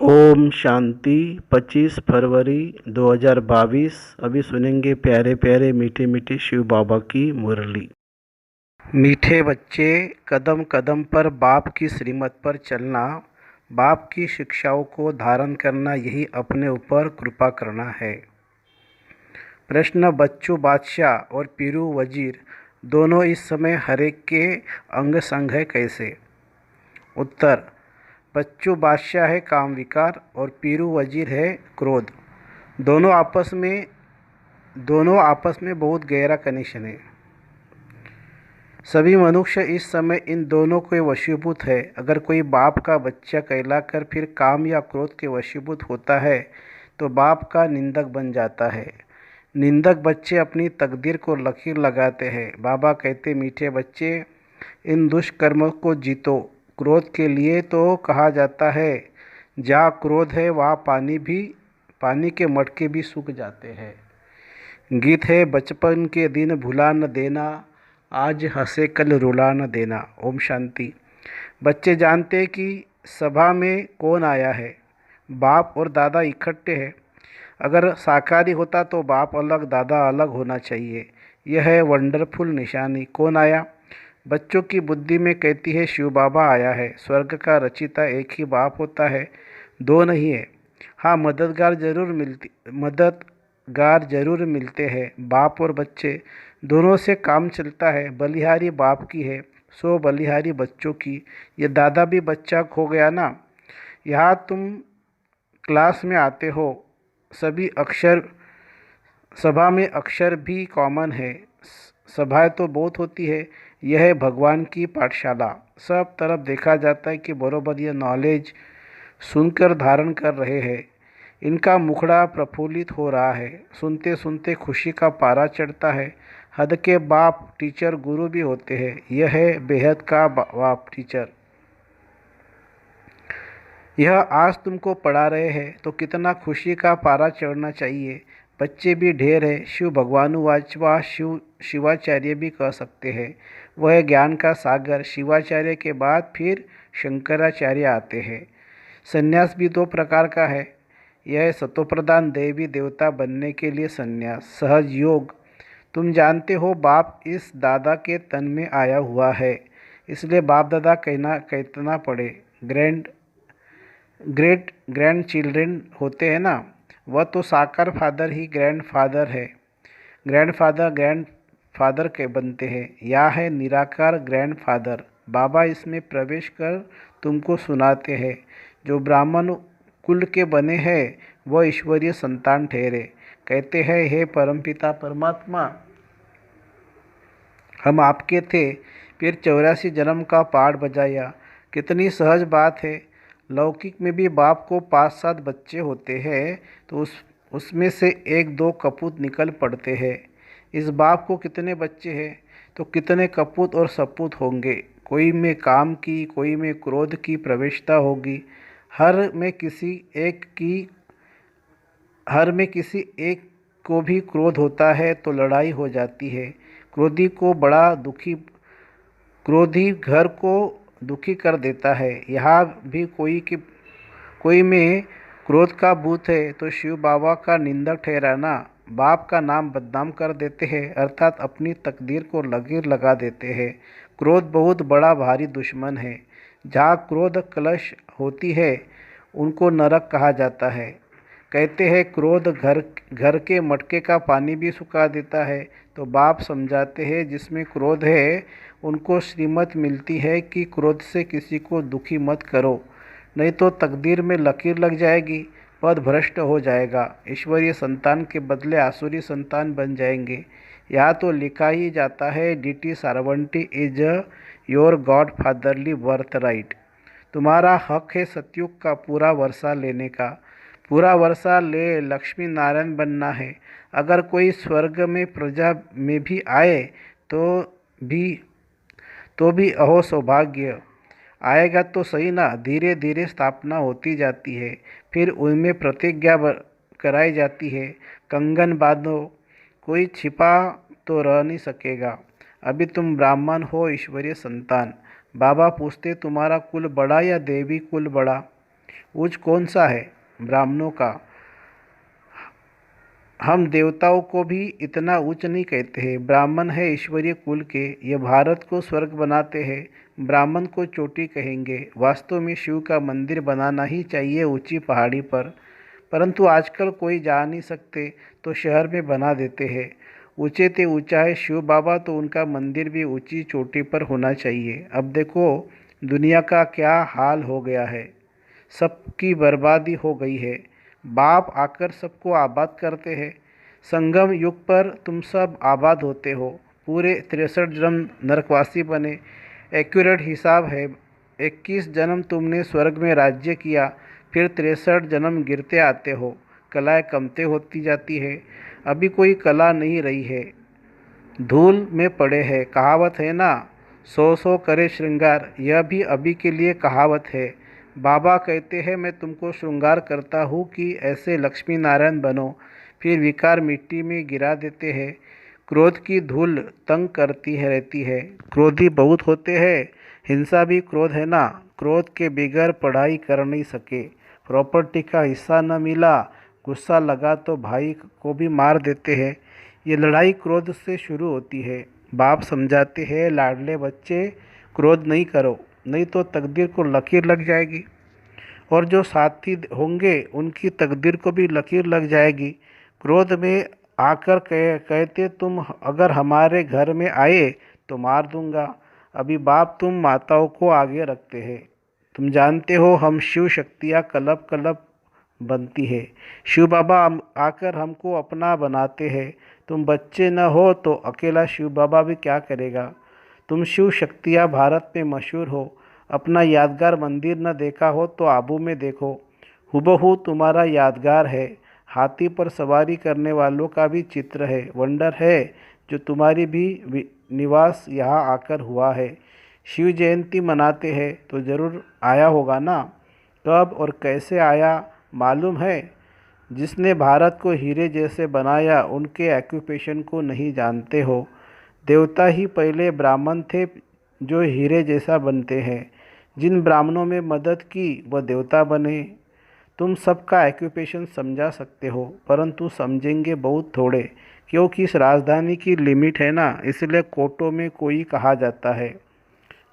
ओम शांति। 25 फरवरी 2022। अभी सुनेंगे प्यारे प्यारे मीठे मीठे शिव बाबा की मुरली। मीठे बच्चे, कदम कदम पर बाप की श्रीमत पर चलना, बाप की शिक्षाओं को धारण करना, यही अपने ऊपर कृपा करना है। प्रश्न: बच्चू बादशाह और पीरू वजीर दोनों इस समय हरेक के अंग संग है, कैसे? उत्तर: बच्चू बादशाह है काम विकार और पीरू वजीर है क्रोध। दोनों आपस में बहुत गहरा कनेक्शन है। सभी मनुष्य इस समय इन दोनों के वशीभूत है। अगर कोई बाप का बच्चा कहलाकर फिर काम या क्रोध के वशीभूत होता है तो बाप का निंदक बन जाता है। निंदक बच्चे अपनी तकदीर को लकीर लगाते हैं। बाबा कहते, मीठे बच्चे, इन दुष्कर्मों को जीतो। क्रोध के लिए तो कहा जाता है, जहाँ क्रोध है वहाँ पानी के मटके भी सूख जाते हैं। गीत है, बचपन के दिन भुला न देना, आज हंसे कल रुला न देना। ओम शांति। बच्चे जानते हैं कि सभा में कौन आया है। बाप और दादा इकट्ठे हैं। अगर साकारी होता तो बाप अलग दादा अलग होना चाहिए। यह है वंडरफुल निशानी। कौन आया? बच्चों की बुद्धि में कहती है, शिव बाबा आया है। स्वर्ग का रचिता एक ही बाप होता है, दो नहीं है। हाँ, मददगार जरूर मिलते हैं। बाप और बच्चे दोनों से काम चलता है। बलिहारी बाप की है, सो बलिहारी बच्चों की। ये दादा भी बच्चा खो गया ना। यहाँ तुम क्लास में आते हो, सभा में अक्षर भी कॉमन है। सभाएं तो बहुत होती है। यह है भगवान की पाठशाला। सब तरफ देखा जाता है कि बरोबर ये नॉलेज सुनकर धारण कर रहे हैं। इनका मुखड़ा प्रफुल्लित हो रहा है। सुनते सुनते खुशी का पारा चढ़ता है। हद के बाप टीचर गुरु भी होते हैं। यह है बेहद का बाप टीचर। यह आज तुमको पढ़ा रहे हैं तो कितना खुशी का पारा चढ़ना चाहिए। बच्चे भी ढेर है। शिव भगवानुवाच व शिवाचार्य भी कह सकते हैं। वह ज्ञान का सागर। शिवाचार्य के बाद फिर शंकराचार्य आते हैं। संन्यास भी दो प्रकार का है। यह सतोप्रधान देवी देवता बनने के लिए संन्यास, सहज योग। तुम जानते हो, बाप इस दादा के तन में आया हुआ है, इसलिए बाप दादा कहना पड़े। ग्रैंड चिल्ड्रेन होते हैं ना, वह तो साकार फादर ही ग्रैंडफादर है। ग्रैंडफादर के बनते हैं। या है निराकार ग्रैंडफादर। बाबा इसमें प्रवेश कर तुमको सुनाते हैं। जो ब्राह्मण कुल के बने हैं वह ईश्वरीय संतान ठहरे। कहते हैं, हे परमपिता परमात्मा, हम आपके थे, फिर 84 जन्म का पाठ बजाया। कितनी सहज बात है। लौकिक में भी बाप को 5-7 बच्चे होते हैं तो उसमें से 1-2 कपूत निकल पड़ते हैं। इस बाप को कितने बच्चे हैं तो कितने कपूत और सपूत होंगे। कोई में काम की, कोई में क्रोध की प्रवेशता होगी। हर में किसी एक को भी क्रोध होता है तो लड़ाई हो जाती है। क्रोधी घर को दुखी कर देता है। यहाँ भी कोई में क्रोध का भूत है तो शिव बाबा का निंदक ठहराना। बाप का नाम बदनाम कर देते हैं, अर्थात अपनी तकदीर को लकीर लगा देते हैं। क्रोध बहुत बड़ा भारी दुश्मन है। जहाँ क्रोध कलश होती है उनको नरक कहा जाता है। कहते हैं, क्रोध घर के मटके का पानी भी सुखा देता है। तो बाप समझाते हैं, जिसमें क्रोध है उनको श्रीमत मिलती है कि क्रोध से किसी को दुखी मत करो, नहीं तो तकदीर में लकीर लग जाएगी, पद भ्रष्ट हो जाएगा, ईश्वरीय संतान के बदले आसुरी संतान बन जाएंगे। यहाँ तो लिखा ही जाता है, deity sovereignty is your God fatherly birthright. तुम्हारा हक है सतयुग का पूरा वर्षा लेने का। पूरा वर्षा ले लक्ष्मी नारायण बनना है। अगर कोई स्वर्ग में प्रजा में भी आए तो भी अहो सौभाग्य। आएगा तो सही ना। धीरे धीरे स्थापना होती जाती है। फिर उनमें प्रतिज्ञा कराई जाती है, कंगन बांधो, कोई छिपा तो रह नहीं सकेगा। अभी तुम ब्राह्मण हो, ईश्वरीय संतान। बाबा पूछते, तुम्हारा कुल बड़ा या देवी कुल बड़ा? उच्च कौन सा है? ब्राह्मणों का। हम देवताओं को भी इतना उच्च नहीं कहते हैं। ब्राह्मण है ईश्वरीय कुल के, ये भारत को स्वर्ग बनाते हैं। ब्राह्मण को चोटी कहेंगे। वास्तव में शिव का मंदिर बनाना ही चाहिए ऊंची पहाड़ी पर, परंतु आजकल कोई जा नहीं सकते तो शहर में बना देते हैं। ऊंचे ते ऊंचा है शिव बाबा, तो उनका मंदिर भी ऊंची चोटी पर होना चाहिए। अब देखो दुनिया का क्या हाल हो गया है, सबकी बर्बादी हो गई है। बाप आकर सबको आबाद करते हैं। संगम युग पर तुम सब आबाद होते हो। पूरे 63 जन्म नरकवासी बने। एक्यूरेट हिसाब है। 21 जन्म तुमने स्वर्ग में राज्य किया, फिर 63 जन्म गिरते आते हो। कलाएं कमते होती जाती है। अभी कोई कला नहीं रही है, धूल में पड़े हैं। कहावत है ना, सौ सौ करे श्रृंगार, यह भी अभी के लिए कहावत है। बाबा कहते हैं मैं तुमको श्रृंगार करता हूँ कि ऐसे लक्ष्मी नारायण बनो। फिर विकार मिट्टी में गिरा देते हैं। क्रोध की धूल तंग करती है रहती है। क्रोधी बहुत होते हैं। हिंसा भी क्रोध है ना। क्रोध के बगैर पढ़ाई कर नहीं सके। प्रॉपर्टी का हिस्सा न मिला, गुस्सा लगा तो भाई को भी मार देते हैं। ये लड़ाई क्रोध से शुरू होती है। बाप समझाते हैं लाडले बच्चे, क्रोध नहीं करो, नहीं तो तकदीर को लकीर लग जाएगी, और जो साथी होंगे उनकी तकदीर को भी लकीर लग जाएगी। क्रोध में आकर कहते तुम अगर हमारे घर में आए तो मार दूंगा। अभी बाप तुम माताओं को आगे रखते हैं। तुम जानते हो हम शिव शक्तियाँ कलब कलब बनती है। शिव बाबा आकर हमको अपना बनाते हैं। तुम बच्चे न हो तो अकेला शिव बाबा भी क्या करेगा। तुम शिव शक्तियाँ भारत में मशहूर हो। अपना यादगार मंदिर न देखा हो तो आबू में देखो, हुबहू तुम्हारा यादगार है। हाथी पर सवारी करने वालों का भी चित्र है। वंडर है जो तुम्हारी भी निवास यहाँ आकर हुआ है। शिव जयंती मनाते हैं तो ज़रूर आया होगा ना। कब और कैसे आया मालूम है? जिसने भारत को हीरे जैसे बनाया उनके ऑक्यूपेशन को नहीं जानते हो। देवता ही पहले ब्राह्मण थे जो हीरे जैसा बनते हैं। जिन ब्राह्मणों में मदद की वह देवता बने। तुम सबका ऑक्यूपेशन समझा सकते हो, परंतु समझेंगे बहुत थोड़े, क्योंकि इस राजधानी की लिमिट है ना, इसलिए कोटों में कोई कहा जाता है।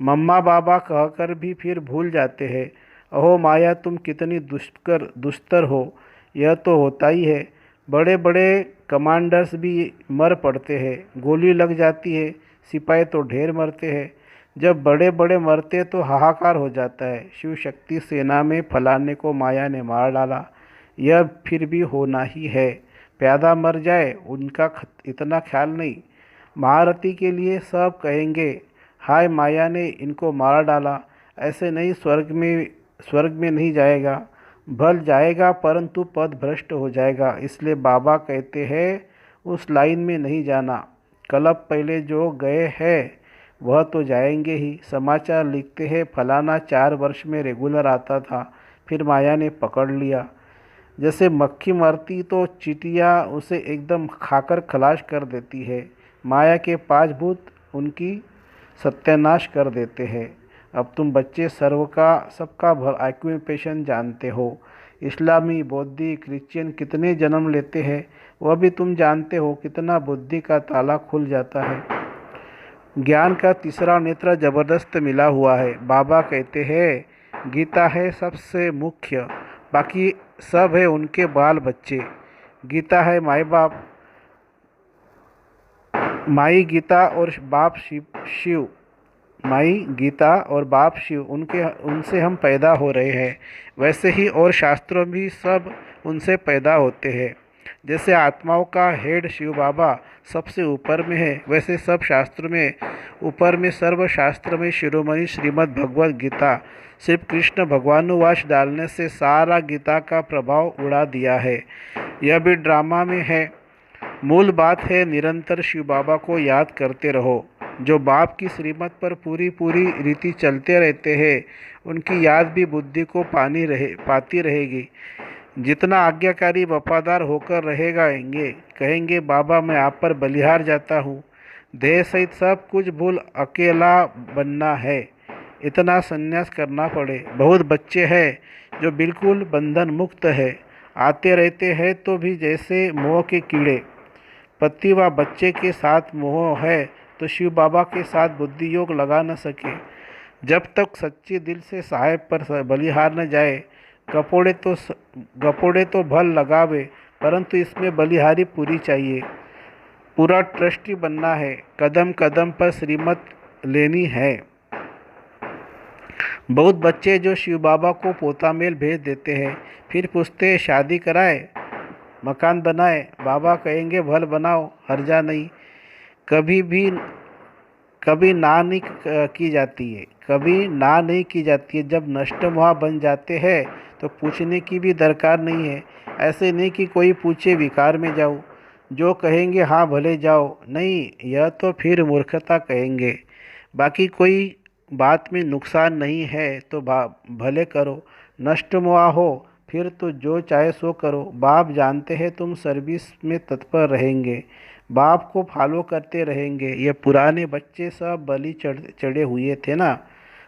मम्मा बाबा कहकर भी फिर भूल जाते हैं। अहो माया तुम कितनी दुष्कर हो। यह तो होता ही है। बड़े बड़े कमांडर्स भी मर पड़ते हैं, गोली लग जाती है। सिपाही तो ढेर मरते हैं। जब बड़े बड़े मरते तो हाहाकार हो जाता है। शिव शक्ति सेना में फलाने को माया ने मार डाला, यह फिर भी होना ही है। प्यादा मर जाए उनका इतना ख्याल नहीं। महारथी के लिए सब कहेंगे हाय माया ने इनको मार डाला। ऐसे नहीं, स्वर्ग में नहीं जाएगा, भल जाएगा परंतु पद भ्रष्ट हो जाएगा। इसलिए बाबा कहते हैं उस लाइन में नहीं जाना। कलब पहले जो गए हैं वह तो जाएंगे ही। समाचार लिखते हैं फलाना 4 वर्ष में रेगुलर आता था, फिर माया ने पकड़ लिया। जैसे मक्खी मरती तो चींटियाँ उसे एकदम खाकर खलास कर देती है। माया के 5 भूत उनकी सत्यानाश कर देते हैं। अब तुम बच्चे सबका ऑक्यूपेशन जानते हो। इस्लामी, बौद्धि, क्रिश्चियन कितने जन्म लेते हैं वह भी तुम जानते हो। कितना बुद्धि का ताला खुल जाता है। ज्ञान का तीसरा नेत्र जबरदस्त मिला हुआ है। बाबा कहते हैं गीता है सबसे मुख्य, बाकी सब है उनके बाल बच्चे। गीता है माई गीता और बाप शिव। माई गीता और बाप शिव, उनसे हम पैदा हो रहे हैं। वैसे ही और शास्त्रों भी सब उनसे पैदा होते हैं। जैसे आत्माओं का हेड शिव बाबा सबसे ऊपर में है, वैसे सब शास्त्र में ऊपर में सर्वशास्त्र में शिरोमणि श्रीमद् भगवद गीता। सिर्फ कृष्ण भगवानुवाच डालने से सारा गीता का प्रभाव उड़ा दिया है। यह भी ड्रामा में है। मूल बात है निरंतर शिव बाबा को याद करते रहो। जो बाप की श्रीमत पर पूरी रीति चलते रहते हैं उनकी याद भी बुद्धि को पाती रहेगी। जितना आज्ञाकारी वफादार होकर रहेगा कहेंगे बाबा मैं आप पर बलिहार जाता हूँ। देह सहित सब कुछ भूल अकेला बनना है, इतना संन्यास करना पड़े। बहुत बच्चे हैं जो बिल्कुल बंधन मुक्त है। आते रहते हैं तो भी जैसे मोह के कीड़े। पति व बच्चे के साथ मोह है तो शिव बाबा के साथ बुद्धि योग लगा न सके। जब तक सच्ची दिल से साहेब पर बलिहार न जाए। गपोड़े तो भल लगावे, परंतु इसमें बलिहारी पूरी चाहिए। पूरा ट्रस्टी बनना है, कदम कदम पर श्रीमत लेनी है। बहुत बच्चे जो शिव बाबा को पोता मेल भेज देते हैं, फिर पूछते हैं शादी कराए, मकान बनाए। बाबा कहेंगे भल बनाओ, हर्जा नहीं। कभी भी कभी ना नहीं की जाती है, कभी ना नहीं की जाती है। जब नष्ट वहाँ बन जाते हैं तो पूछने की भी दरकार नहीं है। ऐसे नहीं कि कोई पूछे विकार में जाओ, जो कहेंगे हाँ भले जाओ, नहीं यह तो फिर मूर्खता कहेंगे। बाकी कोई बात में नुकसान नहीं है तो भले करो। नष्ट मुआ हो फिर तो जो चाहे सो करो। बाप जानते हैं तुम सर्विस में तत्पर रहेंगे, बाप को फॉलो करते रहेंगे। ये पुराने बच्चे सब बलि चढ़े हुए थे ना।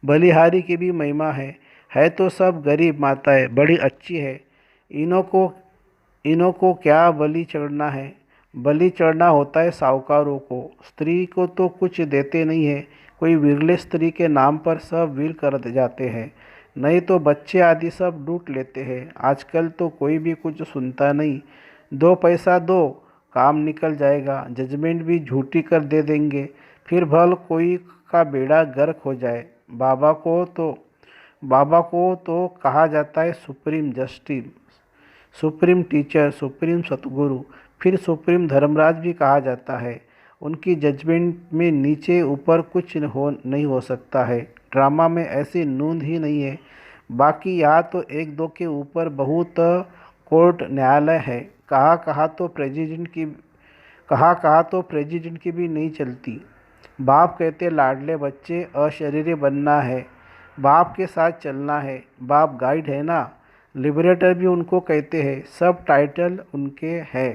बलिहारी की भी महिमा है तो सब गरीब माताएं बड़ी अच्छी है। इन्हों को इन्हों को क्या बलि चढ़ना है? बलि चढ़ना होता है साहूकारों को। स्त्री को तो कुछ देते नहीं है, कोई विरले स्त्री के नाम पर सब विल कर जाते हैं। नहीं तो बच्चे आदि सब लूट लेते हैं। आजकल तो कोई भी कुछ सुनता नहीं। 2 पैसा दो, काम निकल जाएगा। जजमेंट भी झूठी कर दे देंगे, फिर भल कोई का बेड़ा गर्क हो जाए। बाबा को तो कहा जाता है supreme justice, supreme teacher, supreme सतगुरु, फिर सुप्रीम धर्मराज भी कहा जाता है। उनकी जजमेंट में नीचे ऊपर कुछ नहीं हो सकता है। ड्रामा में ऐसी नूंद ही नहीं है। बाकी यहाँ तो एक दो के ऊपर बहुत कोर्ट न्यायालय है। कहा तो प्रेसिडेंट की भी नहीं चलती। बाप कहते लाडले बच्चे अशरीरी बनना है, बाप के साथ चलना है। बाप गाइड है ना, लिबरेटर भी उनको कहते हैं। सब टाइटल उनके हैं,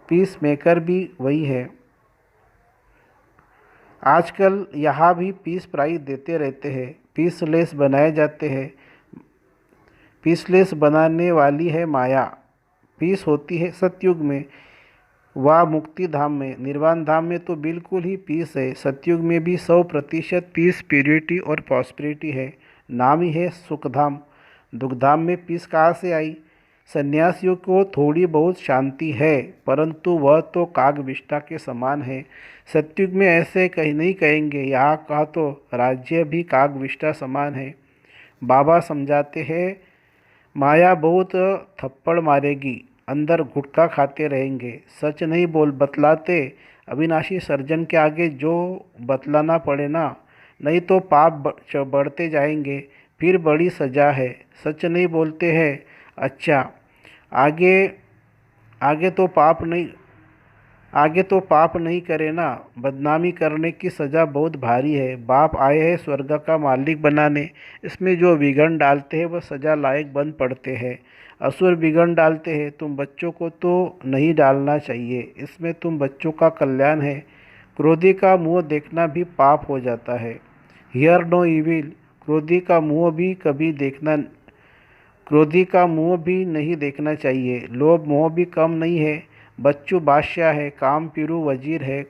पीस मेकर भी वही है। आजकल यहाँ भी पीस प्राइज देते रहते हैं, पीसलेस बनाए जाते हैं। पीसलेस बनाने वाली है माया। पीस होती है सतयुग में, वह मुक्ति धाम में। निर्वाण धाम में तो बिल्कुल ही पीस है। सतयुग में भी 100% पीस, प्योरिटी और प्रॉस्पेरिटी है। नाम ही है सुखधाम। दुखधाम में पीस कहाँ से आई? सन्यासियों को थोड़ी बहुत शांति है, परंतु वह तो कागविष्ठा के समान है। सतयुग में ऐसे कहीं नहीं कहेंगे। यहाँ कहा तो राज्य भी कागविष्ठा समान है। बाबा समझाते हैं माया बहुत थप्पड़ मारेगी, अंदर गुटखा खाते रहेंगे। सच नहीं बतलाते। अविनाशी सर्जन के आगे जो बतलाना पड़े ना, नहीं तो पाप बढ़ते जाएंगे, फिर बड़ी सजा है। सच नहीं बोलते हैं, अच्छा आगे आगे तो पाप नहीं करे ना। बदनामी करने की सज़ा बहुत भारी है। बाप आए हैं स्वर्ग का मालिक बनाने, इसमें जो विघन डालते हैं वह सज़ा लायक बन पड़ते हैं। असुर विघन डालते हैं, तुम बच्चों को तो नहीं डालना चाहिए, इसमें तुम बच्चों का कल्याण है। क्रोधी का मुँह देखना भी पाप हो जाता है। हियर नो इविल, क्रोधी का मुँह भी नहीं देखना चाहिए। लोभ मोह भी कम नहीं है। बच्चू बादशाह है, काम पीरू वजीर है।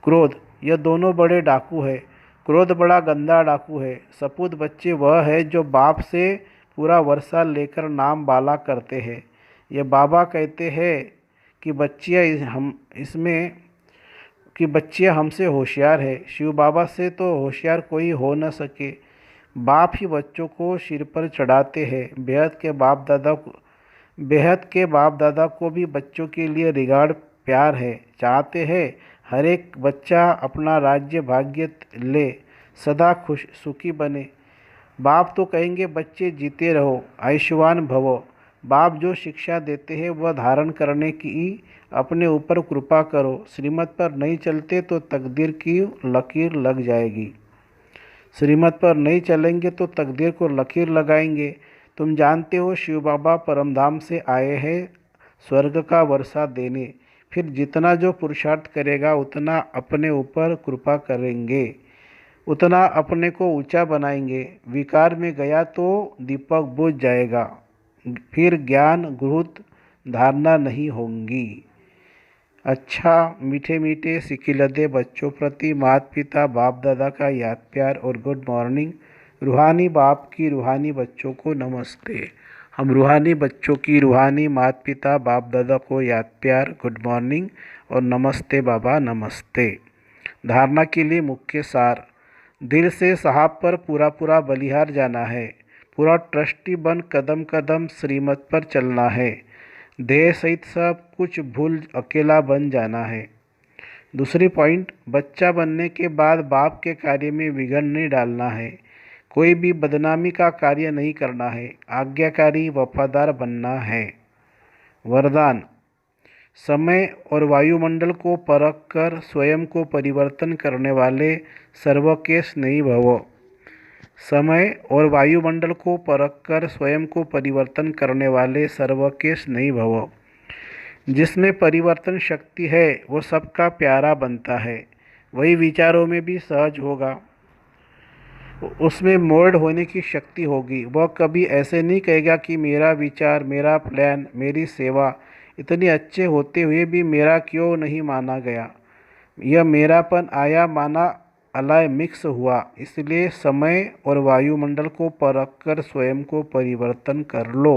क्रोध, यह दोनों बड़े डाकू है। क्रोध बड़ा गंदा डाकू है। सपूत बच्चे वह है जो बाप से पूरा वर्षा लेकर नाम बाला करते हैं। ये बाबा कहते हैं कि बच्चियाँ हमसे होशियार है। शिव बाबा से तो होशियार कोई हो न सके। बाप ही बच्चों को सिर पर चढ़ाते हैं। बेहद के बाप दादा को भी बच्चों के लिए रिगार्ड प्यार है। चाहते हैं हर एक बच्चा अपना राज्य भाग्य ले, सदा खुश सुखी बने। बाप तो कहेंगे बच्चे जीते रहो, आयुष्मान भवो। बाप जो शिक्षा देते हैं वह धारण करने की अपने ऊपर कृपा करो। श्रीमत पर नहीं चलते तो तकदीर की लकीर लग जाएगी। श्रीमत पर नहीं चलेंगे तो तकदीर को लकीर लगाएंगे। तुम जानते हो शिव बाबा परमधाम से आए हैं स्वर्ग का वर्षा देने। फिर जितना जो पुरुषार्थ करेगा उतना अपने ऊपर कृपा करेंगे। उतना अपने को ऊंचा बनाएंगे। विकार में गया तो दीपक बुझ जाएगा, फिर ज्ञान गुरुत धारणा नहीं होंगी। अच्छा, मीठे मीठे सिकिलदे बच्चों प्रति माता पिता बाप दादा का याद प्यार और गुड मॉर्निंग। रूहानी बाप की रूहानी बच्चों को नमस्ते। हम रूहानी बच्चों की रूहानी माता पिता बाप दादा को याद प्यार, गुड मॉर्निंग और नमस्ते बाबा नमस्ते। धारणा के लिए मुख्य सार। दिल से साहब पर पूरा पूरा बलिहार जाना है। पूरा ट्रस्टी बन कदम कदम श्रीमत पर चलना है। देह सहित सब कुछ भूल अकेला बन जाना है। दूसरी पॉइंट, बच्चा बनने के बाद बाप के कार्य में विघ्न नहीं डालना है। कोई भी बदनामी का कार्य नहीं करना है। आज्ञाकारी वफादार बनना है। वरदान, समय और वायुमंडल को परख कर स्वयं को परिवर्तन करने वाले सर्व के स्नेही भव। समय और वायुमंडल को परखकर स्वयं को परिवर्तन करने वाले सर्व के स्नेही भव। जिसमें परिवर्तन शक्ति है वो सबका प्यारा बनता है। वही विचारों में भी सहज होगा। उसमें मोल्ड होने की शक्ति होगी। वह कभी ऐसे नहीं कहेगा कि मेरा विचार, मेरा प्लान, मेरी सेवा इतने अच्छे होते हुए भी मेरा क्यों नहीं माना गया। यह मेरापन आया माना अलाय मिक्स हुआ। इसलिए समय और वायुमंडल को परखकर स्वयं को परिवर्तन कर लो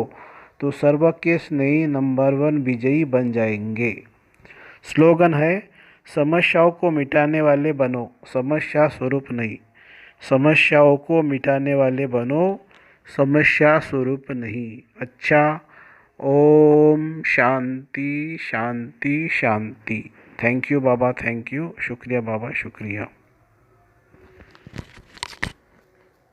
तो सर्व के स्नेही नंबर 1 विजयी बन जाएंगे। स्लोगन है, समस्याओं को मिटाने वाले बनो, समस्या स्वरूप नहीं। समस्याओं को मिटाने वाले बनो, समस्या स्वरूप नहीं। अच्छा, ओम शांति शांति शांति। थैंक यू बाबा, थैंक यू। शुक्रिया बाबा, शुक्रिया।